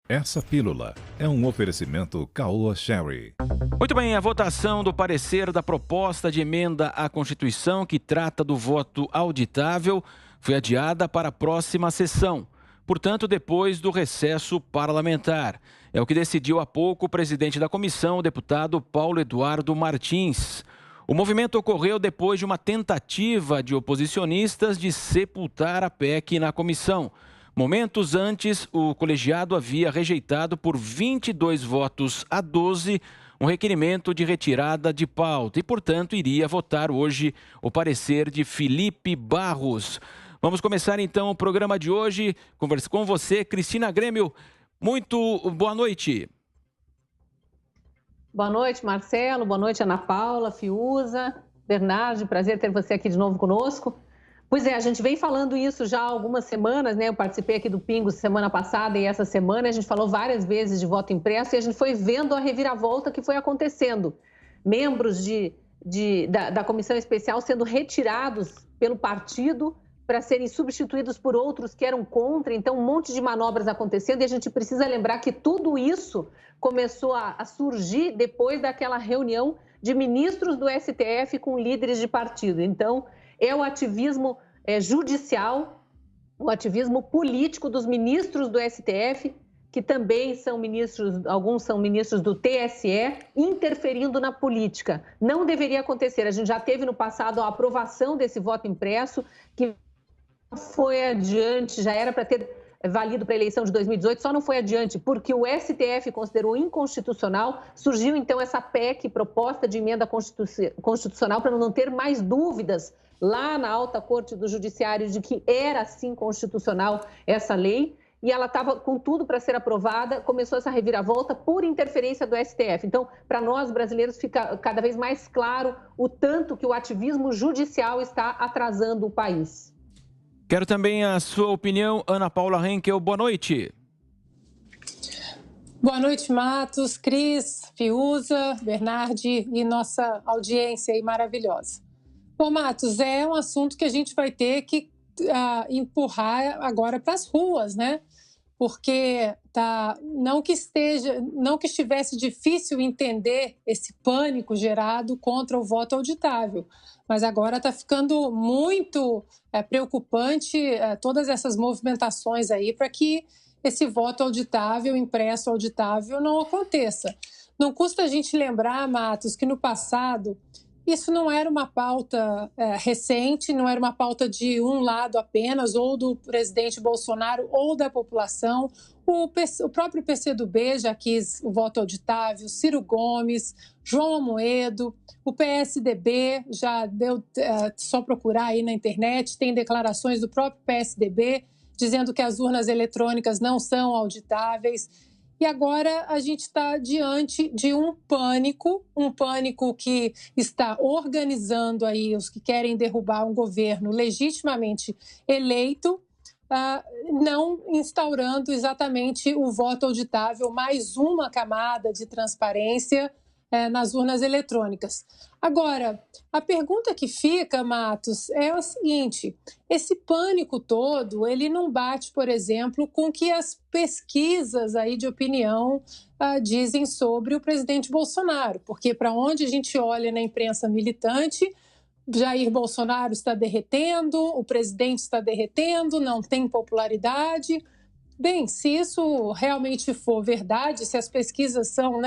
Essa pílula é um oferecimento Caoa Sherry. Muito bem, a votação do parecer da proposta de emenda à Constituição que trata do voto auditável foi adiada para a próxima sessão, portanto, depois do recesso parlamentar. É o que decidiu há pouco o presidente da comissão, o deputado Paulo Eduardo Martins. O movimento ocorreu depois de uma tentativa de oposicionistas de sepultar a PEC na comissão. Momentos antes, o colegiado havia rejeitado por 22 votos a 12 um requerimento de retirada de pauta e, portanto, iria votar hoje o parecer de Felipe Barros. Vamos começar então o programa de hoje. Converso com você, Cristina Grêmio. Muito boa noite. Boa noite, Marcelo. Boa noite, Ana Paula, Fiuza, Bernardo. Prazer ter você aqui de novo conosco. Pois é, a gente vem falando isso já há algumas semanas, né? Eu participei aqui do Pingos semana passada e essa semana a gente falou várias vezes de voto impresso e a gente foi vendo a reviravolta que foi acontecendo. Membros da comissão especial sendo retirados pelo partido para serem substituídos por outros que eram contra. Então, um monte de manobras acontecendo e a gente precisa lembrar que tudo isso começou a surgir depois daquela reunião de ministros do STF com líderes de partido. Então, é o ativismo judicial, o ativismo político dos ministros do STF, que também são ministros, alguns são ministros do TSE, interferindo na política. Não deveria acontecer. A gente já teve no passado a aprovação desse voto impresso, que foi adiante, já era para ter valido para a eleição de 2018, só não foi adiante porque o STF considerou inconstitucional. Surgiu então essa PEC, proposta de emenda constitucional, para não ter mais dúvidas lá na alta corte do judiciário de que era sim constitucional essa lei, e ela estava com tudo para ser aprovada. Começou essa reviravolta por interferência do STF. Então, para nós brasileiros fica cada vez mais claro o tanto que o ativismo judicial está atrasando o país. Quero também a sua opinião, Ana Paula Henkel. Boa noite. Boa noite, Matos, Cris, Fiuza, Bernardi e nossa audiência aí maravilhosa. Bom, Matos, é um assunto que a gente vai ter que empurrar agora para as ruas, né? Porque não que estivesse difícil entender esse pânico gerado contra o voto auditável, mas agora está ficando muito preocupante todas essas movimentações aí para que esse voto auditável, impresso auditável, não aconteça. Não custa a gente lembrar, Matos, que no passado isso não era uma pauta recente, não era uma pauta de um lado apenas, ou do presidente Bolsonaro ou da população. O próprio PCdoB já quis o voto auditável, Ciro Gomes, João Amoedo, o PSDB já deu, só procurar aí na internet, tem declarações do próprio PSDB dizendo que as urnas eletrônicas não são auditáveis. E agora a gente está diante de um pânico que está organizando aí os que querem derrubar um governo legitimamente eleito, não instaurando exatamente o voto auditável, mais uma camada de transparência nas urnas eletrônicas. Agora, a pergunta que fica, Matos, é o seguinte: esse pânico todo, ele não bate, por exemplo, com o que as pesquisas aí de opinião dizem sobre o presidente Bolsonaro, porque para onde a gente olha na imprensa militante, Jair Bolsonaro está derretendo, o presidente está derretendo, não tem popularidade. Bem, se isso realmente for verdade, se as pesquisas são,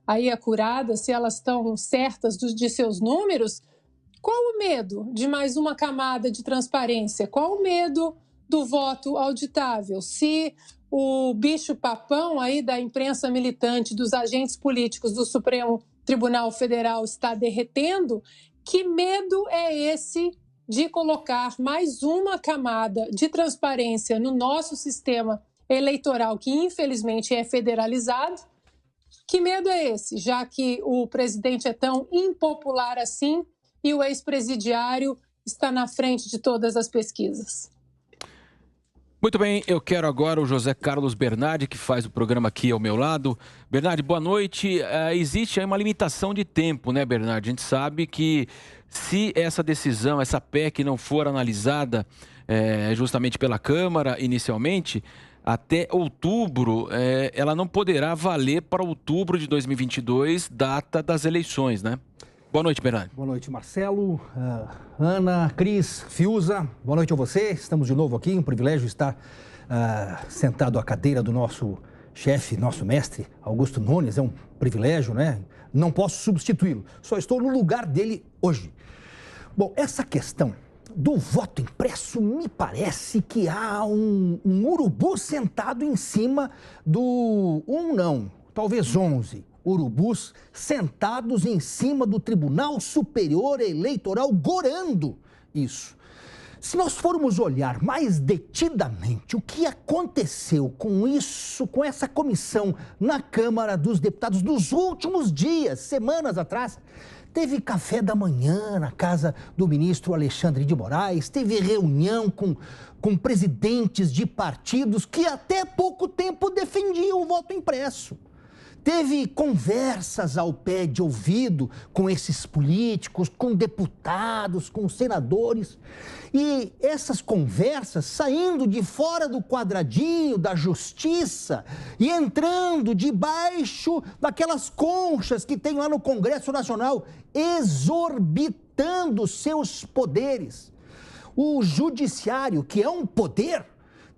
aí acuradas, se elas estão certas de seus números, qual o medo de mais uma camada de transparência? Qual o medo do voto auditável? Se o bicho-papão aí da imprensa militante, dos agentes políticos do Supremo Tribunal Federal está derretendo, que medo é esse de colocar mais uma camada de transparência no nosso sistema eleitoral, que infelizmente é federalizado? Que medo é esse, já que o presidente é tão impopular assim e o ex-presidiário está na frente de todas as pesquisas? Muito bem, eu quero agora o José Carlos Bernardi, que faz o programa aqui ao meu lado. Bernardi, boa noite. Existe aí uma limitação de tempo, né, Bernardi? A gente sabe que se essa decisão, essa PEC não for analisada justamente pela Câmara inicialmente, até outubro, ela não poderá valer para outubro de 2022, data das eleições, né? Boa noite, Bernardo. Boa noite, Marcelo, Ana, Cris, Fiuza. Boa noite a você. Estamos de novo aqui. Um privilégio estar sentado à cadeira do nosso chefe, nosso mestre, Augusto Nunes. É um privilégio, né? Não posso substituí-lo. Só estou no lugar dele hoje. Bom, essa questão do voto impresso, me parece que há um urubu sentado em cima do... talvez 11 urubus sentados em cima do Tribunal Superior Eleitoral, gorando isso. Se nós formos olhar mais detidamente o que aconteceu com isso, com essa comissão na Câmara dos Deputados nos últimos dias, semanas atrás, teve café da manhã na casa do ministro Alexandre de Moraes, teve reunião com presidentes de partidos que até pouco tempo defendiam o voto impresso. Teve conversas ao pé de ouvido com esses políticos, com deputados, com senadores. E essas conversas saindo de fora do quadradinho da justiça e entrando debaixo daquelas conchas que tem lá no Congresso Nacional, exorbitando seus poderes. O judiciário, que é um poder,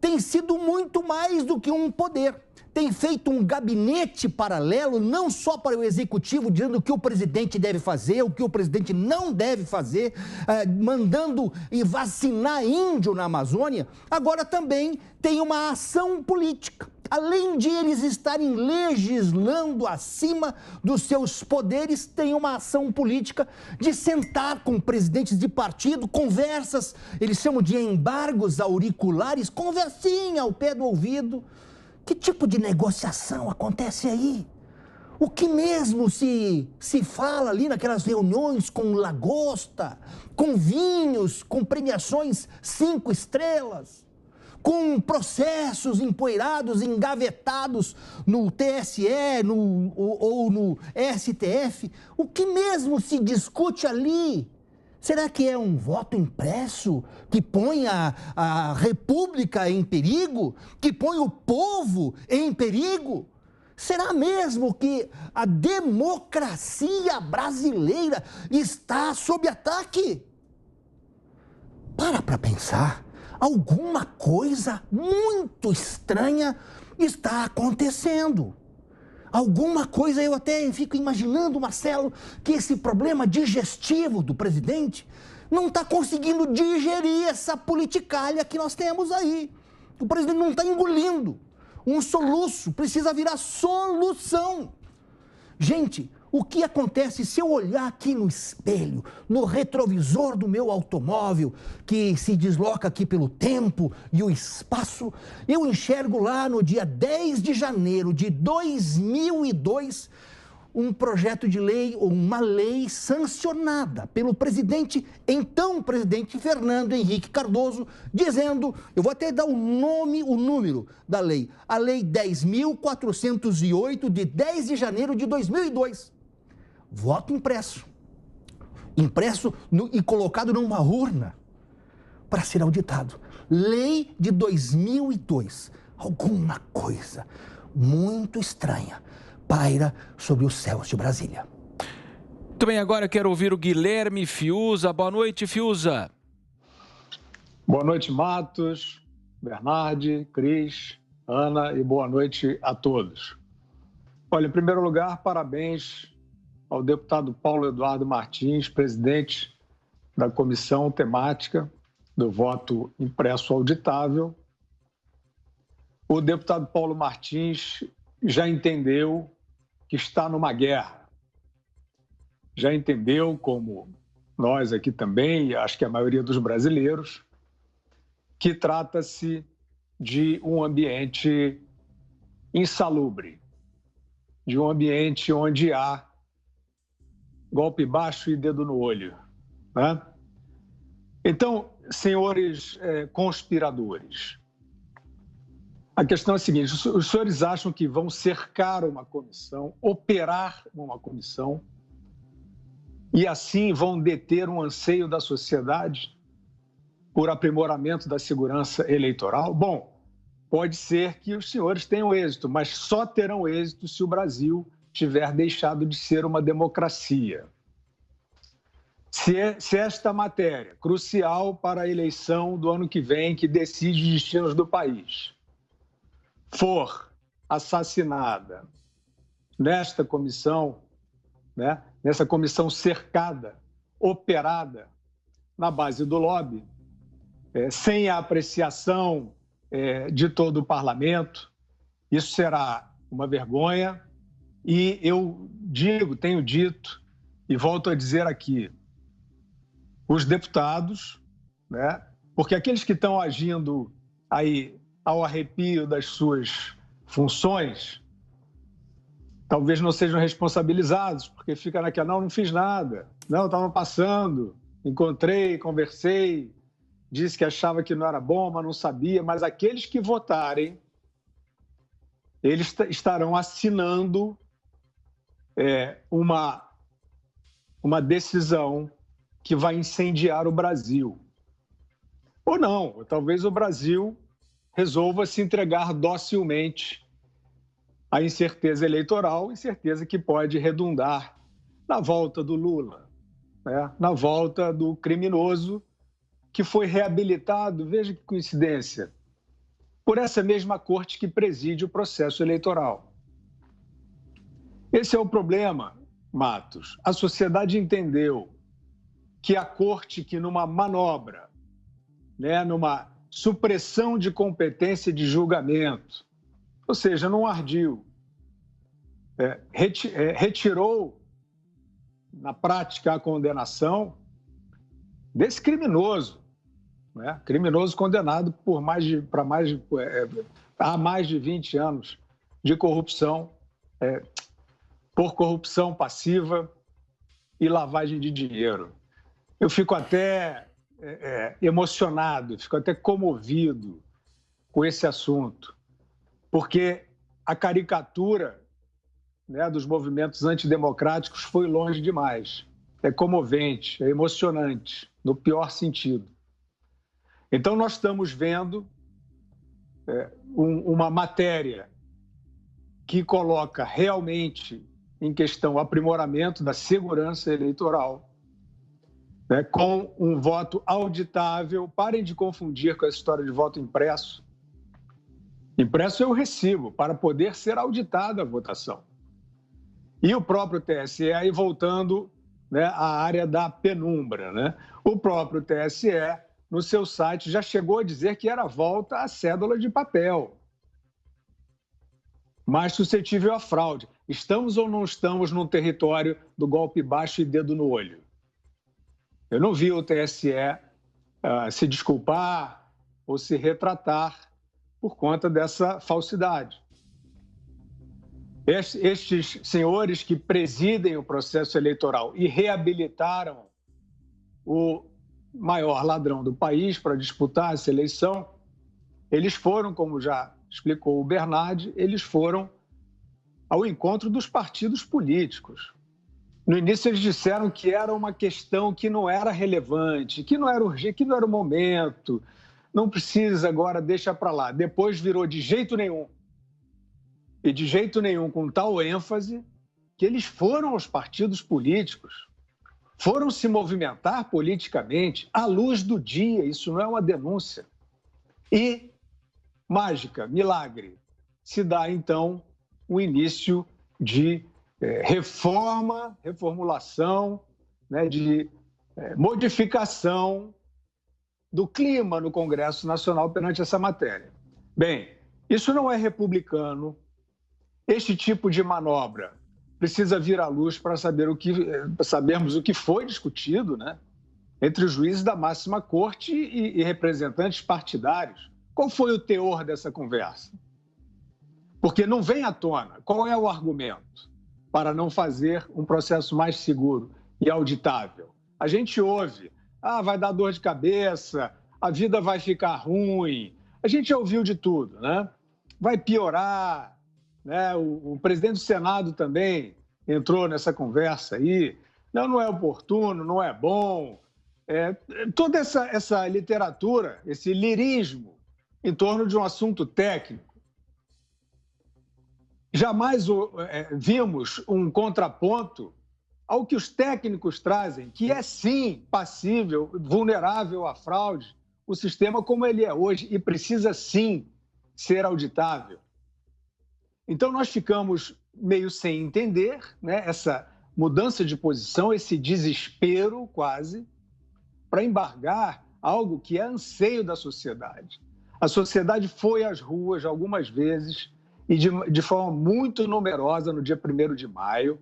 tem sido muito mais do que um poder. Tem feito um gabinete paralelo, não só para o executivo, dizendo o que o presidente deve fazer, o que o presidente não deve fazer, mandando e vacinar índio na Amazônia, agora também tem uma ação política. Além de eles estarem legislando acima dos seus poderes, tem uma ação política de sentar com presidentes de partido, conversas, eles chamam de embargos auriculares, conversinha ao pé do ouvido. Que tipo de negociação acontece aí? O que mesmo se fala ali naquelas reuniões com lagosta, com vinhos, com premiações 5 estrelas, com processos empoeirados, engavetados no TSE ou no STF? O que mesmo se discute ali? Será que é um voto impresso que põe a República em perigo? Que põe o povo em perigo? Será mesmo que a democracia brasileira está sob ataque? Para pensar. Alguma coisa muito estranha está acontecendo. Alguma coisa, eu até fico imaginando, Marcelo, que esse problema digestivo do presidente não está conseguindo digerir essa politicalha que nós temos aí. O presidente não está engolindo. Um soluço precisa virar solução. Gente, o que acontece se eu olhar aqui no espelho, no retrovisor do meu automóvel, que se desloca aqui pelo tempo e o espaço, eu enxergo lá no dia 10 de janeiro de 2002 um projeto de lei, ou uma lei sancionada pelo então presidente Fernando Henrique Cardoso, dizendo, eu vou até dar o número da lei, a Lei 10.408 de 10 de janeiro de 2002. Voto impresso e colocado numa urna para ser auditado. Lei de 2002. Alguma coisa muito estranha paira sobre os céus de Brasília. Muito bem, agora eu quero ouvir o Guilherme Fiuza. Boa noite, Fiuza. Boa noite, Matos, Bernardi, Cris, Ana, e boa noite a todos. Olha, em primeiro lugar, parabéns ao deputado Paulo Eduardo Martins, presidente da comissão temática do voto impresso auditável. O deputado Paulo Martins já entendeu que está numa guerra. Já entendeu, como nós aqui também, e acho que a maioria dos brasileiros, que trata-se de um ambiente insalubre, de um ambiente onde há golpe baixo e dedo no olho, né? Então, senhores conspiradores, a questão é a seguinte: os senhores acham que vão cercar uma comissão, operar uma comissão, e assim vão deter um anseio da sociedade por aprimoramento da segurança eleitoral? Bom, pode ser que os senhores tenham êxito, mas só terão êxito se o Brasil tiver deixado de ser uma democracia. Se esta matéria, crucial para a eleição do ano que vem, que decide os destinos do país, for assassinada nesta comissão, né, nessa comissão cercada, operada na base do lobby, sem a apreciação de todo o parlamento, isso será uma vergonha. E eu tenho dito e volto a dizer aqui, os deputados, né, porque aqueles que estão agindo aí ao arrepio das suas funções, talvez não sejam responsabilizados, porque fica naquela, não fiz nada, não, estava passando, encontrei, conversei, disse que achava que não era bom, mas não sabia. Mas aqueles que votarem, eles estarão assinando uma decisão que vai incendiar o Brasil. Ou não, ou talvez o Brasil resolva se entregar docilmente à incerteza eleitoral, incerteza que pode redundar na volta do Lula, né? Na volta do criminoso que foi reabilitado, veja que coincidência, por essa mesma corte que preside o processo eleitoral. Esse é o problema, Matos. A sociedade entendeu que a corte, que numa manobra, né, numa supressão de competência de julgamento, ou seja, num ardil, retirou na prática a condenação desse criminoso, né? Criminoso condenado por há mais de 20 anos de corrupção, por corrupção passiva e lavagem de dinheiro. Eu fico até emocionado, fico até comovido com esse assunto, porque a caricatura, né, dos movimentos antidemocráticos foi longe demais. É comovente, é emocionante, no pior sentido. Então, nós estamos vendo uma matéria que coloca realmente em questão o aprimoramento da segurança eleitoral, né, com um voto auditável. Parem de confundir com essa história de voto impresso. Impresso eu recebo para poder ser auditada a votação. E o próprio TSE, aí voltando, né, à área da penumbra, né? O próprio TSE, no seu site, já chegou a dizer que era volta à cédula de papel, mais suscetível à fraude. Estamos ou não estamos num território do golpe baixo e dedo no olho? Eu não vi o TSE se desculpar ou se retratar por conta dessa falsidade. Estes senhores que presidem o processo eleitoral e reabilitaram o maior ladrão do país para disputar essa eleição, eles foram, como já explicou o Bernardi, eles foram ao encontro dos partidos políticos. No início eles disseram que era uma questão que não era relevante, que não era urgente, que não era o momento, não precisa agora, deixa para lá. Depois virou de jeito nenhum. E de jeito nenhum, com tal ênfase, que eles foram aos partidos políticos, foram se movimentar politicamente à luz do dia, isso não é uma denúncia. E, mágica, milagre, se dá então o início de reformulação, né, de modificação do clima no Congresso Nacional perante essa matéria. Bem, isso não é republicano. Este tipo de manobra precisa vir à luz para sabermos o que foi discutido, né, entre os juízes da máxima corte e representantes partidários. Qual foi o teor dessa conversa? Porque não vem à tona. Qual é o argumento para não fazer um processo mais seguro e auditável? A gente ouve, vai dar dor de cabeça, a vida vai ficar ruim. A gente já ouviu de tudo, né? Vai piorar, né? O presidente do Senado também entrou nessa conversa aí. Não é oportuno, não é bom. Toda essa literatura, esse lirismo, em torno de um assunto técnico. Jamais vimos um contraponto ao que os técnicos trazem, que é sim passível, vulnerável à fraude, o sistema como ele é hoje, e precisa sim ser auditável. Então nós ficamos meio sem entender, né, essa mudança de posição, esse desespero quase, para embargar algo que é anseio da sociedade. A sociedade foi às ruas algumas vezes e de forma muito numerosa no dia 1º de maio,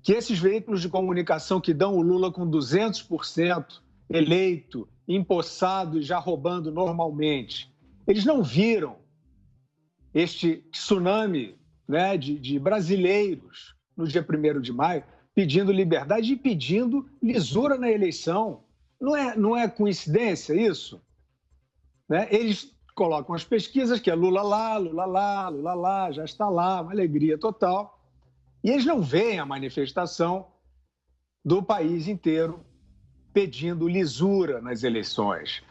que esses veículos de comunicação que dão o Lula com 200% eleito, empossado e já roubando normalmente, eles não viram este tsunami, né, de brasileiros no dia 1º de maio pedindo liberdade e pedindo lisura na eleição. Não é coincidência isso? Né? Eles colocam as pesquisas, que é Lula lá, Lula lá, Lula lá, já está lá, uma alegria total. E eles não veem a manifestação do país inteiro pedindo lisura nas eleições.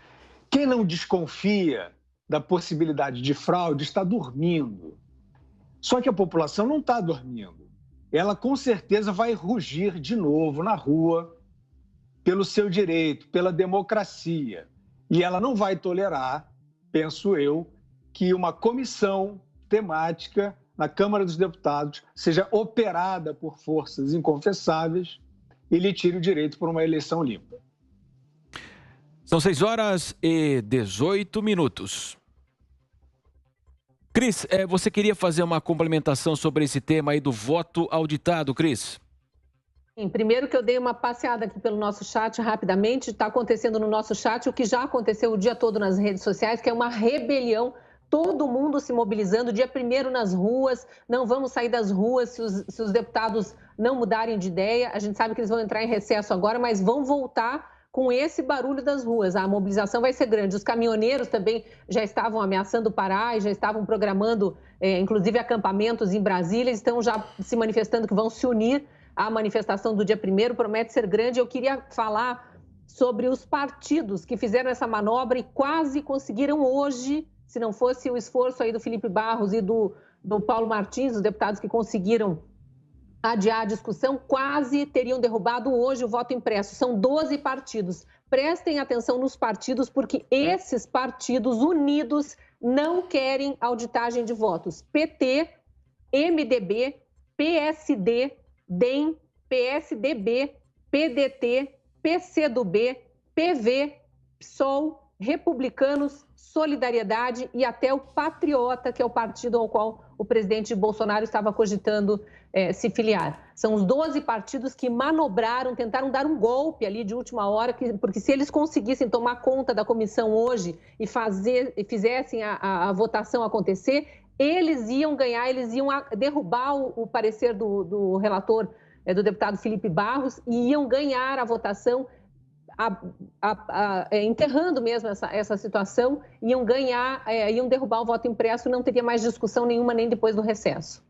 Quem não desconfia da possibilidade de fraude está dormindo. Só que a população não está dormindo. Ela com certeza vai rugir de novo na rua pelo seu direito, pela democracia. E ela não vai tolerar, penso eu, que uma comissão temática na Câmara dos Deputados seja operada por forças inconfessáveis e lhe tire o direito por uma eleição limpa. São 6h18. Cris, você queria fazer uma complementação sobre esse tema aí do voto auditado, Cris? Sim, primeiro que eu dei uma passeada aqui pelo nosso chat rapidamente, está acontecendo no nosso chat o que já aconteceu o dia todo nas redes sociais, que é uma rebelião, todo mundo se mobilizando, dia 1º nas ruas, não vamos sair das ruas se os deputados não mudarem de ideia, a gente sabe que eles vão entrar em recesso agora, mas vão voltar com esse barulho das ruas, a mobilização vai ser grande. Os caminhoneiros também já estavam ameaçando parar e já estavam programando, inclusive, acampamentos em Brasília, estão já se manifestando que vão se unir. A manifestação do dia 1º promete ser grande. Eu queria falar sobre os partidos que fizeram essa manobra e quase conseguiram hoje, se não fosse o esforço aí do Felipe Barros e do Paulo Martins, os deputados que conseguiram adiar a discussão, quase teriam derrubado hoje o voto impresso. São 12 partidos. Prestem atenção nos partidos, porque esses partidos unidos não querem auditagem de votos. PT, MDB, PSD, DEM, PSDB, PDT, PCdoB, PV, PSOL, Republicanos, Solidariedade e até o Patriota, que é o partido ao qual o presidente Bolsonaro estava cogitando se filiar. São os 12 partidos que manobraram, tentaram dar um golpe ali de última hora, porque se eles conseguissem tomar conta da comissão hoje e fizessem a votação acontecer, eles iam ganhar, eles iam derrubar o parecer do relator, do deputado Felipe Barros, e iam ganhar a votação, enterrando mesmo essa situação, iam derrubar o voto impresso, não teria mais discussão nenhuma nem depois do recesso.